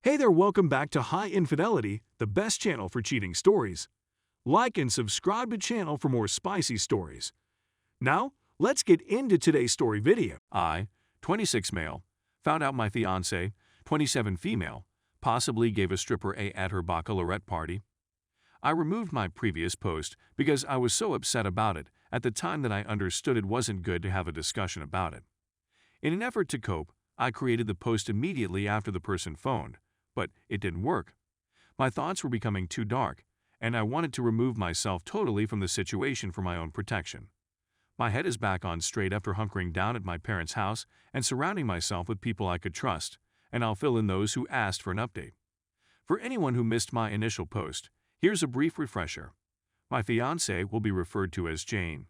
Hey there, welcome back to High Infidelity, the best channel for cheating stories. Like and subscribe to channel for more spicy stories. Now, let's get into today's story video. I, 26 male, found out my fiancé, 27 female, possibly gave a stripper at her bachelorette party. I removed my previous post because I was so upset about it at the time that I understood it wasn't good to have a discussion about it. In an effort to cope, I created the post immediately after the person phoned. But it didn't work. My thoughts were becoming too dark, and I wanted to remove myself totally from the situation for my own protection. My head is back on straight after hunkering down at my parents' house and surrounding myself with people I could trust, and I'll fill in those who asked for an update. For anyone who missed my initial post, here's a brief refresher. My fiancée will be referred to as Jane.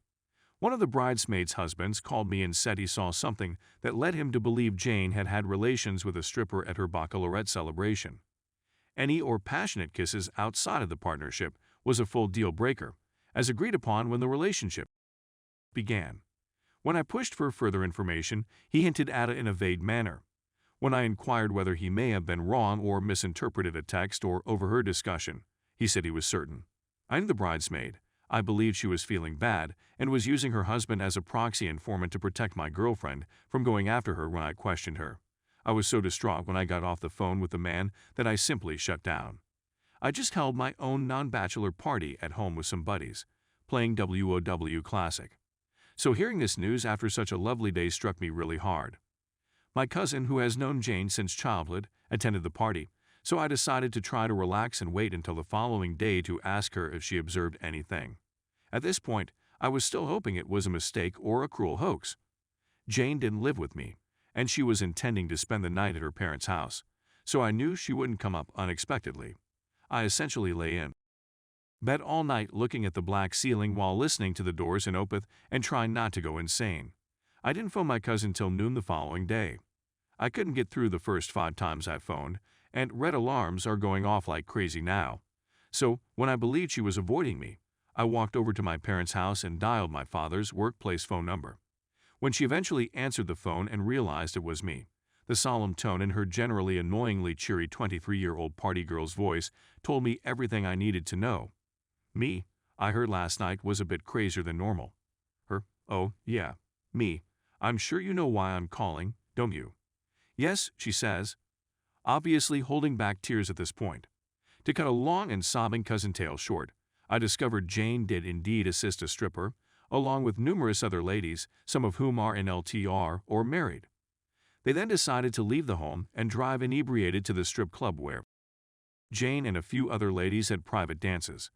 One of the bridesmaids' husbands called me and said he saw something that led him to believe Jane had had relations with a stripper at her bachelorette celebration. Any or passionate kisses outside of the partnership was a full deal breaker, as agreed upon when the relationship began. When I pushed for further information, he hinted at it in a vague manner. When I inquired whether he may have been wrong or misinterpreted a text or overheard discussion, he said he was certain. I knew the bridesmaid. I believed she was feeling bad and was using her husband as a proxy informant to protect my girlfriend from going after her when I questioned her. I was so distraught when I got off the phone with the man that I simply shut down. I just held my own non-bachelor party at home with some buddies, playing WOW Classic. So hearing this news after such a lovely day struck me really hard. My cousin, who has known Jane since childhood, attended the party, so I decided to try to relax and wait until the following day to ask her if she observed anything. At this point, I was still hoping it was a mistake or a cruel hoax. Jane didn't live with me, and she was intending to spend the night at her parents' house, so I knew she wouldn't come up unexpectedly. I essentially lay in bed all night looking at the black ceiling while listening to the doors in Opeth and trying not to go insane. I didn't phone my cousin till noon the following day. I couldn't get through the first 5 times I phoned, and red alarms are going off like crazy now. So, when I believed she was avoiding me, I walked over to my parents' house and dialed my father's workplace phone number. When she eventually answered the phone and realized it was me, the solemn tone in her generally annoyingly cheery 23-year-old party girl's voice told me everything I needed to know. Me, I heard last night, was a bit crazier than normal. Her, oh, yeah, me. I'm sure you know why I'm calling, don't you? Yes, she says, obviously holding back tears at this point. To cut a long and sobbing cousin tale short, I discovered Jane did indeed assist a stripper, along with numerous other ladies, some of whom are in LTR or married. They then decided to leave the home and drive inebriated to the strip club where Jane and a few other ladies had private dances.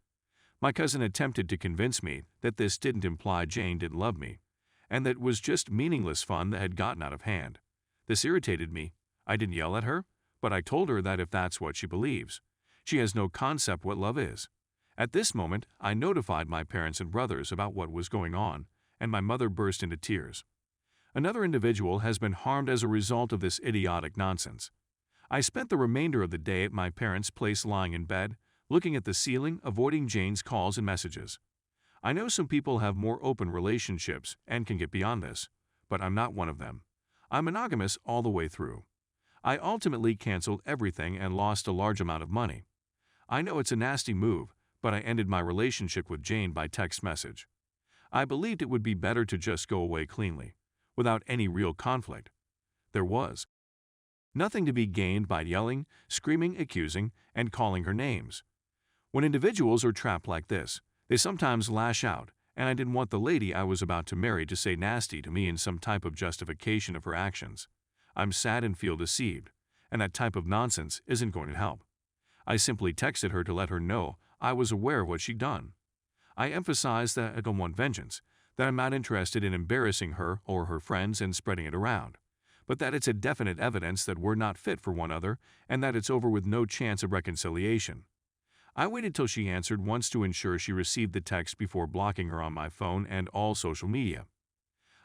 My cousin attempted to convince me that this didn't imply Jane didn't love me, and that it was just meaningless fun that had gotten out of hand. This irritated me. I didn't yell at her, but I told her that if that's what she believes, she has no concept what love is. At this moment, I notified my parents and brothers about what was going on, and my mother burst into tears. Another individual has been harmed as a result of this idiotic nonsense. I spent the remainder of the day at my parents' place lying in bed, looking at the ceiling, avoiding Jane's calls and messages. I know some people have more open relationships and can get beyond this, but I'm not one of them. I'm monogamous all the way through. I ultimately canceled everything and lost a large amount of money. I know it's a nasty move, but I ended my relationship with Jane by text message. I believed it would be better to just go away cleanly, without any real conflict. There was nothing to be gained by yelling, screaming, accusing, and calling her names. When individuals are trapped like this, they sometimes lash out, and I didn't want the lady I was about to marry to say nasty to me in some type of justification of her actions. I'm sad and feel deceived, and that type of nonsense isn't going to help. I simply texted her to let her know I was aware of what she'd done. I emphasized that I don't want vengeance, that I'm not interested in embarrassing her or her friends and spreading it around, but that it's a definite evidence that we're not fit for one another and that it's over with no chance of reconciliation. I waited till she answered once to ensure she received the text before blocking her on my phone and all social media.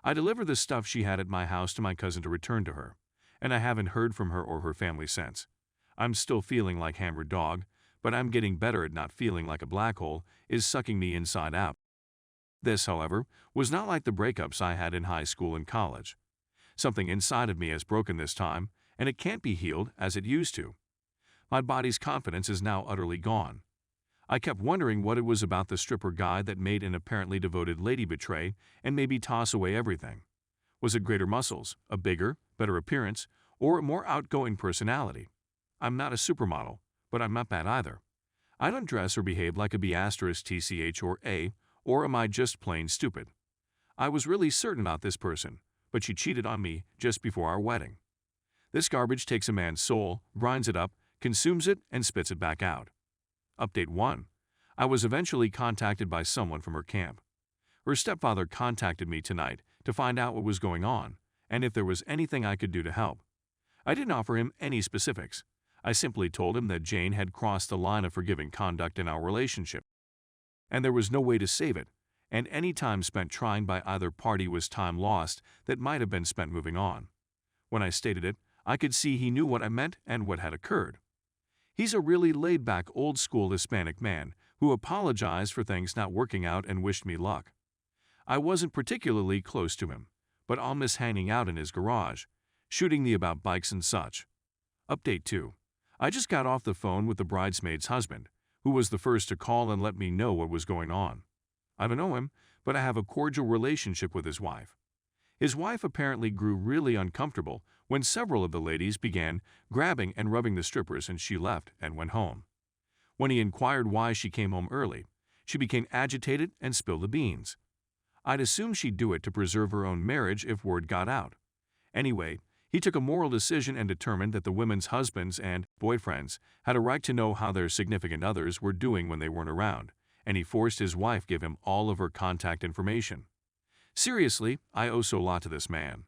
I delivered the stuff she had at my house to my cousin to return to her, and I haven't heard from her or her family since. I'm still feeling like hammered dog, but I'm getting better at not feeling like a black hole is sucking me inside out. This, however, was not like the breakups I had in high school and college. Something inside of me has broken this time, and it can't be healed as it used to. My body's confidence is now utterly gone. I kept wondering what it was about the stripper guy that made an apparently devoted lady betray and maybe toss away everything. Was it greater muscles, a bigger, better appearance, or a more outgoing personality? I'm not a supermodel, but I'm not bad either. I don't dress or behave like a B** TCH or A, or am I just plain stupid? I was really certain about this person, but she cheated on me just before our wedding. This garbage takes a man's soul, grinds it up, consumes it, and spits it back out. Update 1. I was eventually contacted by someone from her camp. Her stepfather contacted me tonight to find out what was going on and if there was anything I could do to help. I didn't offer him any specifics. I simply told him that Jane had crossed the line of forgiving conduct in our relationship, and there was no way to save it, and any time spent trying by either party was time lost that might have been spent moving on. When I stated it, I could see he knew what I meant and what had occurred. He's a really laid-back, old-school Hispanic man who apologized for things not working out and wished me luck. I wasn't particularly close to him, but I'll miss hanging out in his garage, shooting the about bikes and such. Update 2. I just got off the phone with the bridesmaid's husband, who was the first to call and let me know what was going on. I don't know him, but I have a cordial relationship with his wife. His wife apparently grew really uncomfortable when several of the ladies began grabbing and rubbing the strippers and she left and went home. When he inquired why she came home early, she became agitated and spilled the beans. I'd assume she'd do it to preserve her own marriage if word got out. Anyway, he took a moral decision and determined that the women's husbands and boyfriends had a right to know how their significant others were doing when they weren't around, and he forced his wife give him all of her contact information. Seriously, I owe so a lot to this man.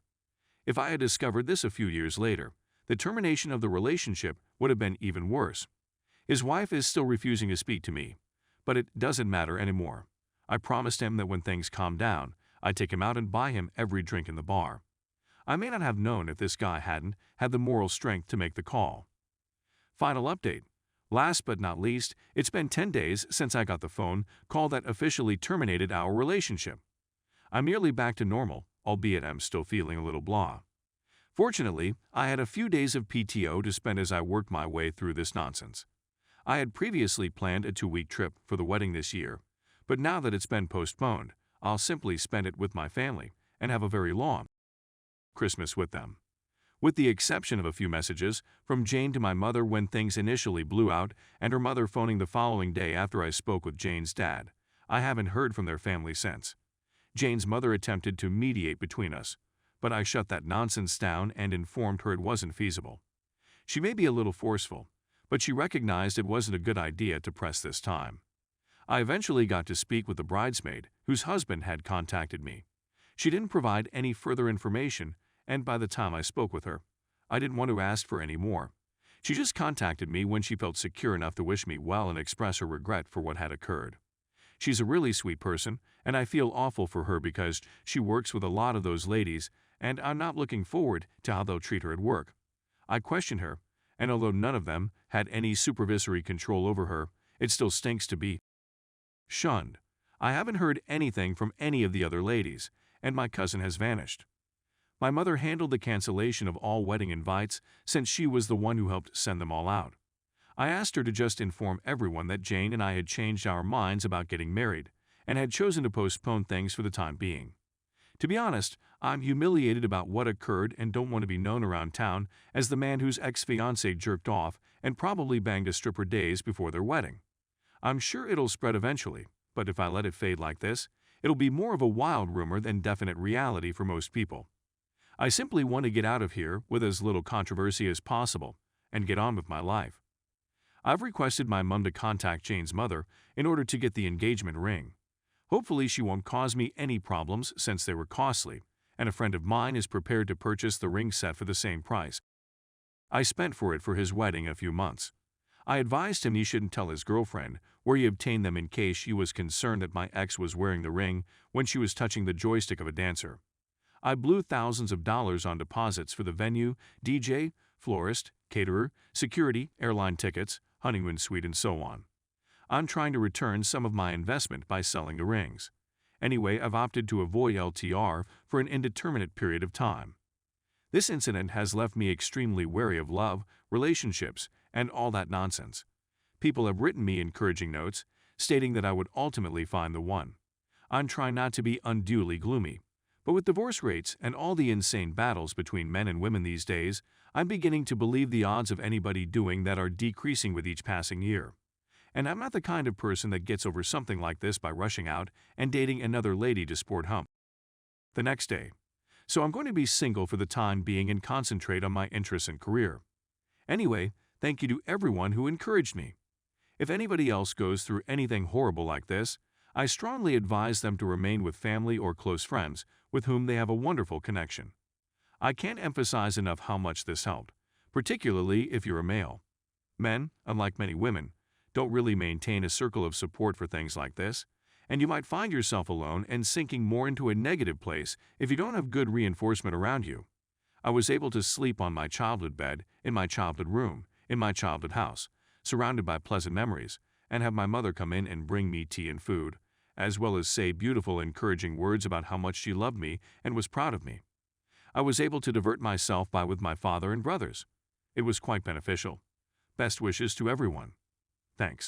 If I had discovered this a few years later, the termination of the relationship would have been even worse. His wife is still refusing to speak to me, but it doesn't matter anymore. I promised him that when things calmed down, I'd take him out and buy him every drink in the bar. I may not have known if this guy hadn't had the moral strength to make the call. Final update. Last but not least, it's been 10 days since I got the phone call that officially terminated our relationship. I'm nearly back to normal, albeit I'm still feeling a little blah. Fortunately, I had a few days of PTO to spend as I worked my way through this nonsense. I had previously planned a 2-week trip for the wedding this year, but now that it's been postponed, I'll simply spend it with my family and have a very long Christmas with them. With the exception of a few messages from Jane to my mother when things initially blew out and her mother phoning the following day after I spoke with Jane's dad, I haven't heard from their family since. Jane's mother attempted to mediate between us, but I shut that nonsense down and informed her it wasn't feasible. She may be a little forceful, but she recognized it wasn't a good idea to press this time. I eventually got to speak with the bridesmaid, whose husband had contacted me. She didn't provide any further information, and by the time I spoke with her, I didn't want to ask for any more. She just contacted me when she felt secure enough to wish me well and express her regret for what had occurred. She's a really sweet person, and I feel awful for her because she works with a lot of those ladies, and I'm not looking forward to how they'll treat her at work. I questioned her, and although none of them had any supervisory control over her, it still stinks to be shunned. I haven't heard anything from any of the other ladies, and my cousin has vanished. My mother handled the cancellation of all wedding invites since she was the one who helped send them all out. I asked her to just inform everyone that Jane and I had changed our minds about getting married and had chosen to postpone things for the time being. To be honest, I'm humiliated about what occurred and don't want to be known around town as the man whose ex-fiancée jerked off and probably banged a stripper days before their wedding. I'm sure it'll spread eventually, but if I let it fade like this, it'll be more of a wild rumor than definite reality for most people. I simply want to get out of here with as little controversy as possible and get on with my life. I've requested my mom to contact Jane's mother in order to get the engagement ring. Hopefully she won't cause me any problems since they were costly, and a friend of mine is prepared to purchase the ring set for the same price I spent for it for his wedding in a few months. I advised him he shouldn't tell his girlfriend where he obtained them in case she was concerned that my ex was wearing the ring when she was touching the joystick of a dancer. I blew thousands of dollars on deposits for the venue, DJ, florist, caterer, security, airline tickets, honeymoon suite, and so on. I'm trying to return some of my investment by selling the rings. Anyway, I've opted to avoid LTR for an indeterminate period of time. This incident has left me extremely wary of love, relationships, and all that nonsense. People have written me encouraging notes, stating that I would ultimately find the one. I'm trying not to be unduly gloomy, but with divorce rates and all the insane battles between men and women these days, I'm beginning to believe the odds of anybody doing that are decreasing with each passing year. And I'm not the kind of person that gets over something like this by rushing out and dating another lady to sport hump the next day. So I'm going to be single for the time being and concentrate on my interests and career. Anyway, thank you to everyone who encouraged me. If anybody else goes through anything horrible like this, I strongly advise them to remain with family or close friends with whom they have a wonderful connection. I can't emphasize enough how much this helped, particularly if you're a male. Men, unlike many women, don't really maintain a circle of support for things like this, and you might find yourself alone and sinking more into a negative place if you don't have good reinforcement around you. I was able to sleep on my childhood bed, in my childhood room, in my childhood house, surrounded by pleasant memories, and have my mother come in and bring me tea and food, as well as say beautiful, encouraging words about how much she loved me and was proud of me. I was able to divert myself with my father and brothers. It was quite beneficial. Best wishes to everyone. Thanks.